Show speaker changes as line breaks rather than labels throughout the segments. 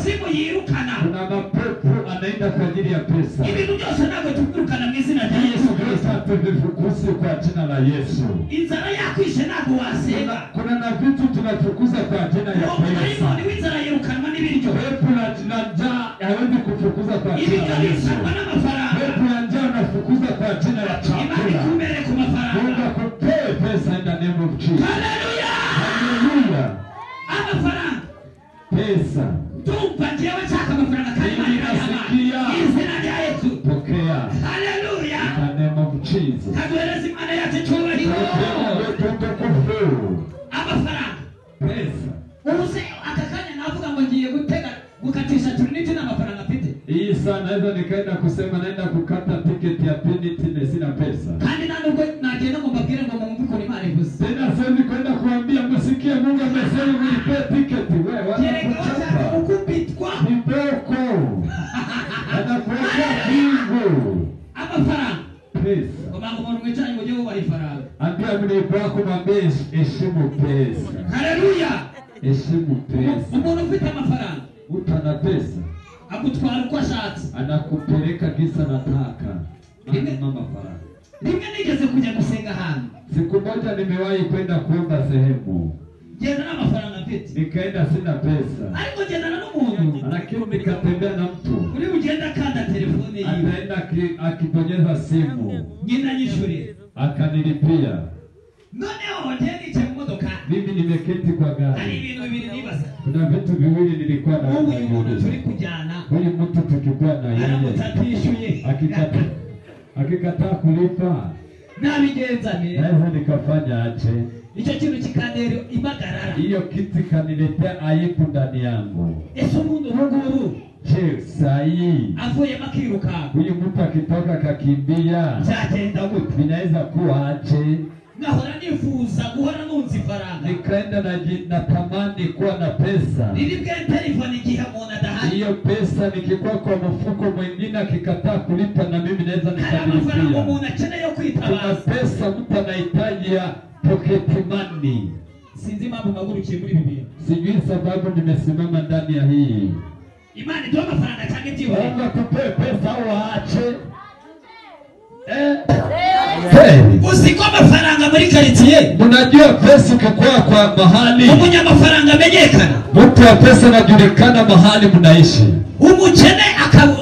Simu yirukana.
Kuna mapepo anaenda kwa ajili ya pesa.
Ibintu byose ntabwo tugurukana mu izina rya Yesu Kristo.
Tuvifukuze kwa jina la Yesu.
Inzara yakwishe ntabwo wasenga.
Kuna na vitu tunafukuza kwa jina ya pesa.
Ni inzara yirukanwa n'ibiryo.
Pepo na njaa hawezi kufukuza kwa jina la Yesu. Pepo ya njaa nafukuza kwa jina la chakula. Mungu akupee pesa in the name of Jesus.
Hallelujah.
Hallelujah.
Amafaranga.
Pesa.
Tumpa jewe chaka amafaranga kandi nasikia. Izina rya Yesu.
Pokea.
Hallelujah.
In the name of Jesus.
Kadueleza imana yacu cyubahiro. Amafaranga.
Pesa.
Ubuse akakanya navuga ngo ngiye gutega gukatisha Trinity n'amafaranga afite.
Hii sana naweza nikaenda kusema naenda kukata tiketi ya Trinity na sina pesa.
Kandi nubwo nagenda ngo mbabwire ngo mumvuko ni mare gusa.
Tena siwezi kwenda kuambia msikie Mungu amesema mlipe tiketi. Wewe wanakuchapa.
Ukupitwa.
Niboko. Anakuweka bingu.
Amafaranga.
Pesa.
Kwa umuntu mwicaye ngo jyewe bari faranga.
Ambia mlipo wako mwambie heshimu pesa.
Hallelujah.
Heshimu pesa.
Umuntu ufite amafaranga.
Utana pesa.
Akutwara uko ashatse.
Anakupeleka kisa nataka. Mama faranga.
Rimwe nigeze kujya gusenga hano.
Siku moja nimewahi kwenda kuomba sehemu.
Jenda n'amafaranga mfite.
Nikaenda sina pesa.
Ariko gendana n'umuntu.
Lakini nikatembea na mtu.
Uri ugenda kanda telefone yiwe.
Ataenda akibonyeza simu.
Nyina nyishure.
Akanilipia.
Noneho ndeni mu modoka.
Mimi nimeketi kwa gari.
Hari ibintu bibiri nibaza.
Kuna vitu viwili nilikuwa na
uyu muntu turi kujyana.
Huyu mtu tukikuwa na yeye.
Aramutatishuje.
Akikataa kulipa.
Nabigenzane.
Naweza nikafanya aje?
Icyo kintu kikandero imagarara.
Hiyo kitu kaniletea aibu ndani yangu.
Ese umuntu nguru.
Je, sahi
avuye makiruka.
Huyu mtu akitoka kakimbia.
Cyagenda gute?
Inaweza kuwa aje?
Nahora nifuza guhora nunzi faranga.
Nikaenda na tamani kuwa na pesa.
Nilibwe telefoni igihe umuntu adahari.
Hiyo pesa nikikuwa kwa mfuko mwingine akikataa kulipa na mimi naweza nikamlipia.
Umuntu akeneye kwitabaza.
Kuna pesa mtu anahitaji ya pocket money.
Sinzi mambo magurukiye muri Biblia.
Sijui sababu nimesimama ndani ya hii.
Imani ndio mafaranga cyangwa ndiwe.
Mungu akupe pesa au aache.
Usiko mafaranga muri quartier.
Unajua pesa kwa mahali.
Umunyamafaranga amenyekana.
Mtu wa pesa anajulikana mahali mnaishi.
Umukene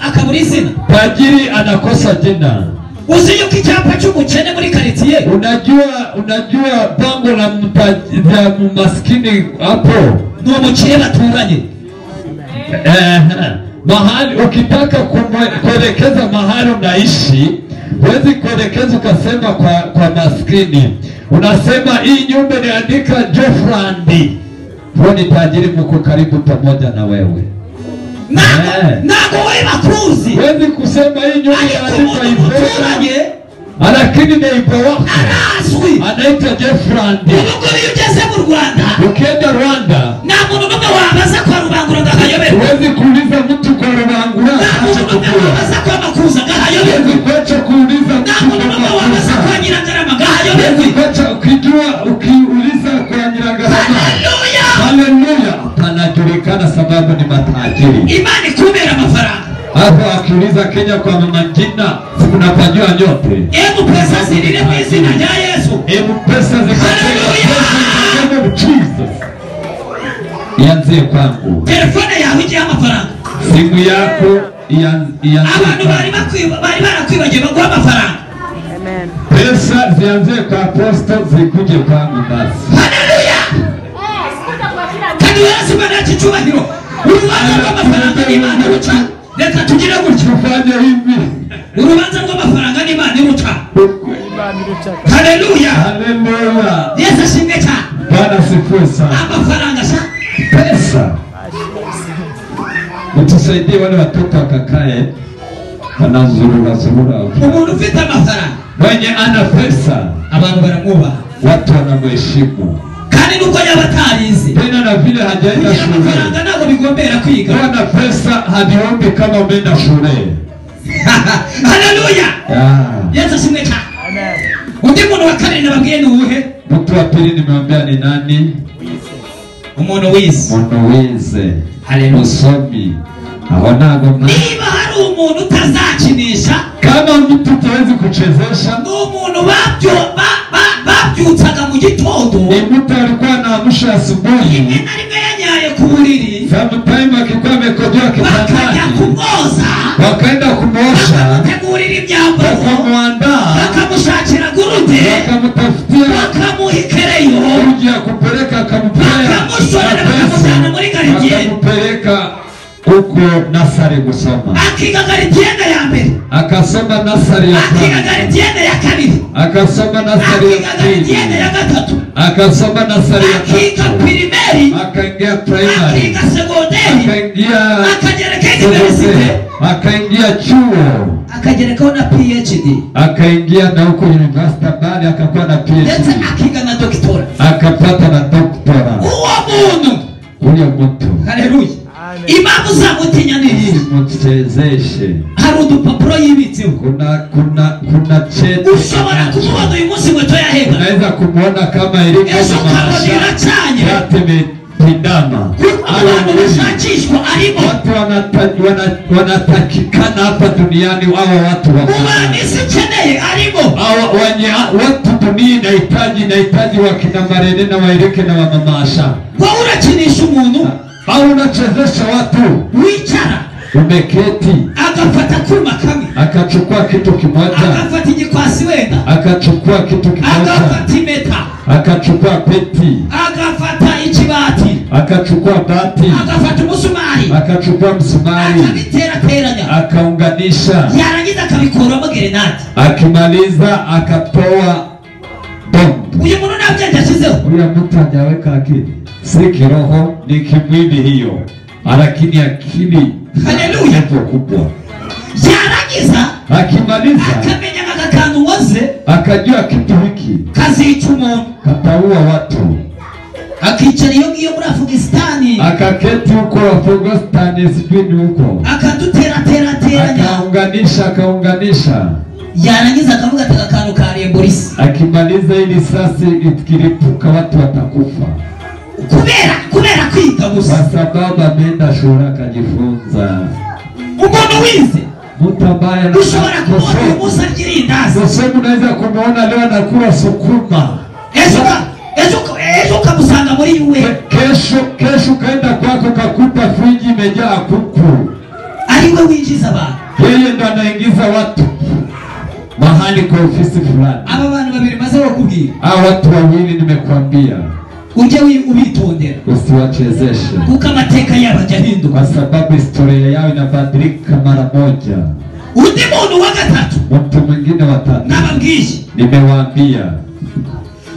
akabura izina.
Tajiri anakosa jina.
Usiyuka icyapa cy'umukene muri quartier.
Unajua bango la maskini hapo.
Ni umukire baturanye.
Mahali ukitaka kuelekeza mahali unaishi, huwezi kuelekeza ukasema kwa maskini. Unasema hii nyumba niandika Jofrandi. Huo ni tajiri mko karibu pamoja na wewe.
Nago wewe bakuzi.
Huwezi kusema hii nyumba niandika Ivete. Lakini neighbor wako anaitwa Jofrandi.
Ubwo ugeze mu Rwanda.
Ukienda Rwanda.
Na muntu numwe wabaza kwa Rubangura ngahayobera.
Huwezi kuuliza mtu kwa Rubangura.
Na muntu numwe wabaza kwa Makuza ngahayobera.
Huwezi kuacha kuuliza mtu
kwa Makuza. Kwa Nyirangarama ngahayobera.
Huwezi kuacha ukiuliza kwa Nyirangarama.
Hallelujah.
Hallelujah. Anajulikana sababu ni matajiri.
Imani kubera mafaranga.
Hapo akiuliza Kenya kwa mama jina, mnapajua nyote.
Hebu pesa zilile kwa jina la Yesu.
Hebu pesa zikatega Jesus. Ianzie kwangu.
Telefone yawe ije amafaranga.
Simu yako ianzie.
Abantu bari barakwibagiye baguha amafaranga.
Amen.
Pesa zianzie kwa apostle zikuje kwangu basi.
Hallelujah. Kandi Yesu banachi cyubahiro. Urubanza rw'amafaranga n'Imana ruca. Reka tugire gutyo.
Tufanye hivi.
Urubanza rw'amafaranga n'Imana ruca. Hallelujah.
Hallelujah.
Yesu ashimwe cyane.
Bwana sifiwe sana.
Amafaranga sa
Pesa. Utusaidie wale watoto wakakae wanazurura.
Umuntu ufite amafaranga.
Mwenye ana pesa.
Abantu baramwubaha.
Watu wanamheshimu.
Kandi nuko yabatarize.
Tena na vile hajaenda shule.
Amafaranga nako bigombera kwiga.
Wana pesa hadiombi kama umeenda shule.
Hallelujah. Yesu ashimwe cyane.
Amen.
Undi muntu wa kane nababwiye ni uwuhe?
Mtu wa pili nimemwambia ni nani?
Umuntu wize.
Umuntu wize.
Haleluya.
Usomi. Haonago
niba hari umuntu utazakinisha,
kama mtu hawezi kuchezesha,
ni umuntu babyutsaga mu gitondo,
ni mtu alikuwa anaamsha asubuhi,
rimwe na rimwe yanyaye ku buriri,
sometime akikuwa amekojoa kitandani,
bakajya kumwoza,
wakaenda kumwosha,
bakamutegurira imyambaro,
wakamwandaa,
bakamushakira gurude,
wakamutafutia
bakamuha ikereyo,
uji ya kupeleka,
bakamushorera, bakamujyana muri garidiye,
wakamupeleka huko nasari kusoma,
akiga garidiye ya mbere,
akasoma nasari ya
akiga
kwanza,
garidiye ya kabiri,
akasoma nasari ya pili,
ya gatatu,
akasoma nasari ya
akiga
tatu,
primary,
akaingia primary,
akiga secondary,
akaingia
akagereka university,
akaingia chuo,
akagerekaho na PhD,
akaingia na huko university bali akakuwa na
ndetse
PhD,
akiga na doctora,
akapata na doctora.
uwo muntu,
Huyo mtu,
haleluya, impamvu zamutinya ni iyi,
mutezeshe,
hari udupapuro yibitseho,
kuna cheti,
ushobora kumubona uyu munsi inkweto yahega,
unaweza kumuona kama ilivyo
ejo ukabona iracanye,
yatemepindama,
abantu bashakishwa arimo,
watu wanatakikana hapa duniani, hawa watu
ubanisi ukeneye arimo,
watu dunia inahitaji wakina Marene na Waireke na Wamamasha.
wowe urakinisha umuntu,
au unachezesha watu,
wicara
umeketi,
agafata kuma kamwe,
akachukua kitu kimoja,
agafata igikwasi wenda,
akachukua kitu kimoja,
agafata impeta,
akachukua peti,
agafata ikibati,
akachukua bati,
agafata umusumari,
akachukua msumari,
akabiterateranya,
akaunganisha,
yarangiza akabikuramo gerenade,
akimaliza akatoa bomu.
uyu muntu nta byanjye ashyizeho,
Huyo mtu hajaweka akili, si kiroho, ni kimwili hiyo, lakini akili
haleluya
kubwa.
yarangiza
Akimaliza
akamenya aka kantu waze,
akajua kitu hiki
kazica umuntu,
kataua watu,
akicara iyo ngiyo muri Afghanistan,
akaketi huko Afghanistan, sijui ni huko,
akaduterateranya,
akaunganisha,
yarangiza akavuga ati aka kantu karembura isi,
akimaliza ili sasa ikiripuka watu watakufa,
kubera kwiga gusa,
kwa sababu ameenda shule akajifunza.
umuntu wize,
Mtu ambaye
ushobora kumubona uyu munsi arya irindazi,
sasa unaweza kumuona leo anakula sukuma,
ejo ukamusanga muri yuwe,
kesho kaenda kwako kakuta friji imejaa kuku,
ariwe winjiza abantu,
yeye ndo anaingiza watu mahali kwa ofisi fulani.
aba bantu babiri maze bakubwira,
Hao watu wawili nimekwambia
ujye ubitondera,
usiwachezeshe,
kuko amateka yabo ajya ahinduka,
kwa sababu historia yao inabadilika mara moja.
undi muntu wa gatatu,
Mtu mwingine wa tatu
nababwiye,
nimewaambia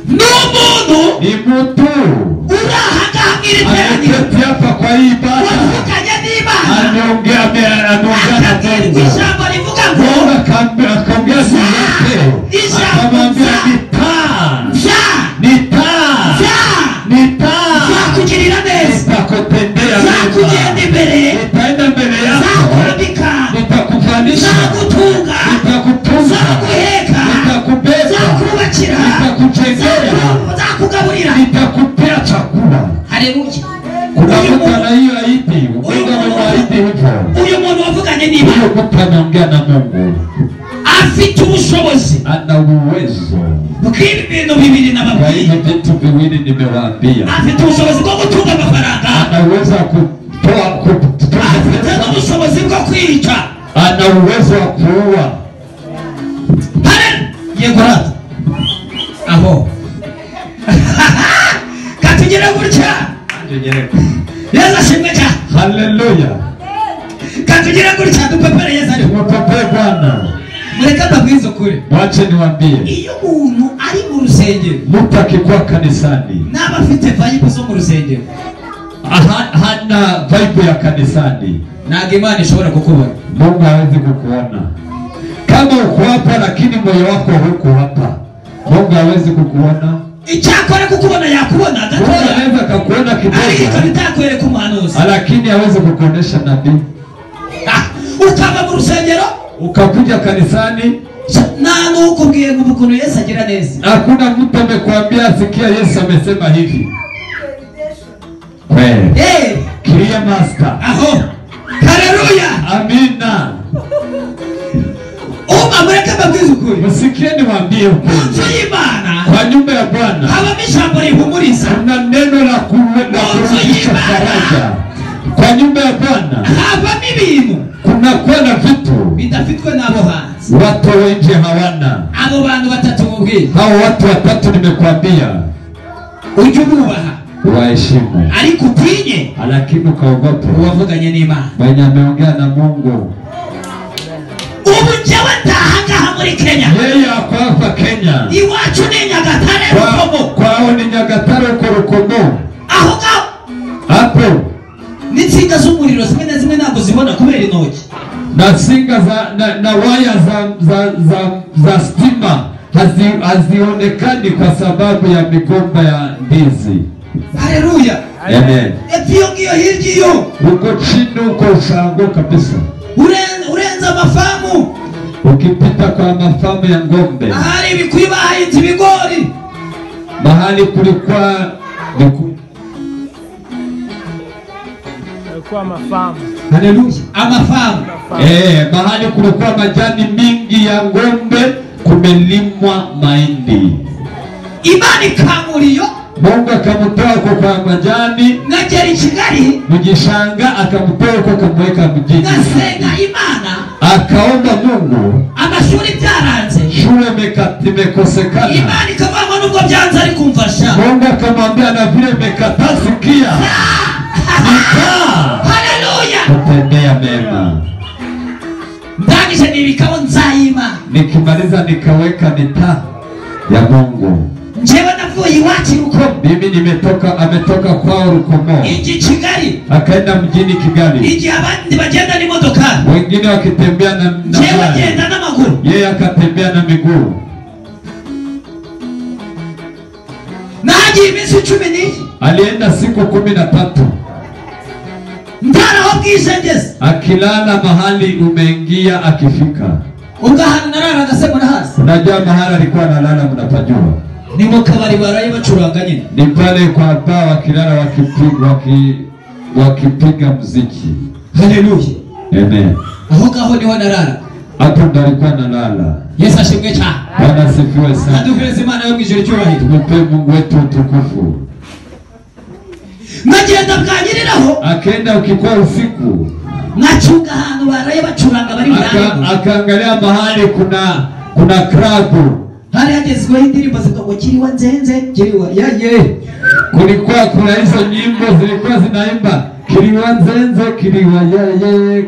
n'umuntu
ni mtu
urahangaha mw'iriteraniro,
ameketi hapa kwa hii ibada,
wavuganye n'Imana,
ameongea na Mungu,
ijambo rivuga ngo
akaongea juu yake, akamwambia
zakugirira neza,
nitakutendea
zakugenda imbere,
nitaenda mbele yako,
zakurambika,
nitakuvalisha,
zagutunga, zaguheka,
nitakubeba,
zakubakira,
nitakujengea,
zakugaburira,
nitakupea chakula.
haleluya.
Kuna mtu anayeahidi, Mungu amemwahidi hivyo.
uyu muntu wavuganye n'Imana,
Huyo mtu anaongea na Mungu,
afite ubushobozi
ana uwezo.
bw'ibi bintu bibiri
Kwa
nababwiye,
hivyo vitu viwili nimewaambia,
afite ubushobozi bwo gutunga amafaranga,
anaweza kutoa
afite
pesa,
n'ubushobozi bwo kwica,
ana uwezo wa kuua.
yego rata aho katugire gutya, Yesu ashimwe cyane,
Haleluya,
katugire gutya, dupepere Yesu ari
mupepee Bwana.
mureke mbabwize ukuri,
Wache niwaambie,
iyo umuntu ari mu rusengero,
mtu akikuwa kanisani
n'aba afite vibe zo mu rusengero,
hana vibe ya kanisani,
ntabwo Imana ishobora kukubona.
Mungu hawezi kukuona. Kama uko hapa lakini moyo wako huko hapa, Mungu hawezi kukuona.
Icyakora kukubona yakubona
Mungu
gatoya,
anaweza kukuona
ariko
kidogo,
bitakwereka umuhanuzi,
lakini hawezi kukuonesha nabii.
ukava mu rusengero
Ukakuja kanisani,
nta n'ukubwiye ngo ukuntu Yesu agira neza,
hakuna mtu amekwambia sikia Yesu amesema hivi. Kweli Clear master.
Aho. Haleluya.
Amina.
Mureke babwize ukuri.
Msikie niwaambie ukuri.
Munzu y'Imana.
Kwa nyumba ya Bwana.
Habamo ijambo rihumuriza.
Kuna neno la kurudisha faraja. Kwa nyumba ya Bwana.
Habamo ibintu.
Kuna kuwa na vitu
bidafitwe n'abo hanze.
Watu wengi hawana.
Abo bantu batatu mubwire.
Hao watu watatu nimekuambia.
Ujye ububaha.
Waheshimu.
Ariko utinye.
Lakini ukaogope.
Uwavuganye n'Imana.
Mwenye ameongea na Mungu.
Ubu njyewe ndahangaha muri Kenya.
Yeye ako hapa Kenya.
Iwacu ni Nyagatare Rukomo.
Kwao ni Nyagatare uko Rukomo.
Aho ngaho.
Hapo.
N'insinga z'umuriro zimwe na zimwe ntabwo zibona kubera intoki.
Na singa na waya za stima hazionekani kwa sababu ya migomba ya ndizi.
Haleluya.
Amen.
Epio ngiyo hirya yo.
Uko chini uko ushango kabisa.
Urenza mafamu.
Ukipita kwa mafamu ya ngombe.
Mahali ibikuyu bahinze ibigori.
Mahali kulikuwa
kwa mafamu.
Haleluya. Amafamu.
Mahali kulikuwa majani mingi ya ngombe, kumelimwa mahindi.
Imani kamuriyo.
Mungu akamutoa kwa majani.
Ngagera i Kigali.
Mugishanga akamutoa akamweka mjini.
Ngasenga Imana.
Akaomba Mungu.
Amashuri byaranze.
Shule imekosekana.
Imani kavamo nubwo byanze ari kumfasha.
Mungu akamwambia na vile imekataa sikia.
Haleluya.
Kutendea mema.
Ndangije nibikao nzayima.
Nikimaliza nikaweka mitaa ya Mungu.
Njyewe navuye iwacu Rukomo.
Mimi ametoka kwao Rukomo.
Inji Kigali.
Akaenda mjini Kigali.
Inji abandi bagenda n'imodoka.
Wengine wakitembea na
njyewe agenda n'amaguru.
Yeye akatembea na miguu.
Nagiye iminsi 10.
Alienda siku 13.
Ndaraho bwishengeze.
Akilala mahali umeingia akifika.
Ugahana narara agasemo na hasi.
Unajua mahali alikuwa analala mnapajua.
Ni mu kabari baraye bacuranga nyine.
Ni pale kwa baa wakilala wakipiga muziki.
Haleluya.
Amen.
Aho ngaho niho narara.
Hapo ndo alikuwa analala.
Yesu ashimwe cyane.
Bwana asifiwe sana.
Adufeze Imana yo mwijuru cyubahiro.
Tupe Mungu wetu utukufu.
Ngagenda bwanyiriraho.
Akaenda ukikuwa usiku.
Ngachunga ahantu baraye bacuranga bari ndani.
Akaangalia mahali kuna krabu.
Hari hagezweho indirimbo zikago kiriwa nzenze kiriwa yaye.
Kulikuwa kuna hizo nyimbo zilikuwa zinaimba kiriwa nzenze kiriwa yaye.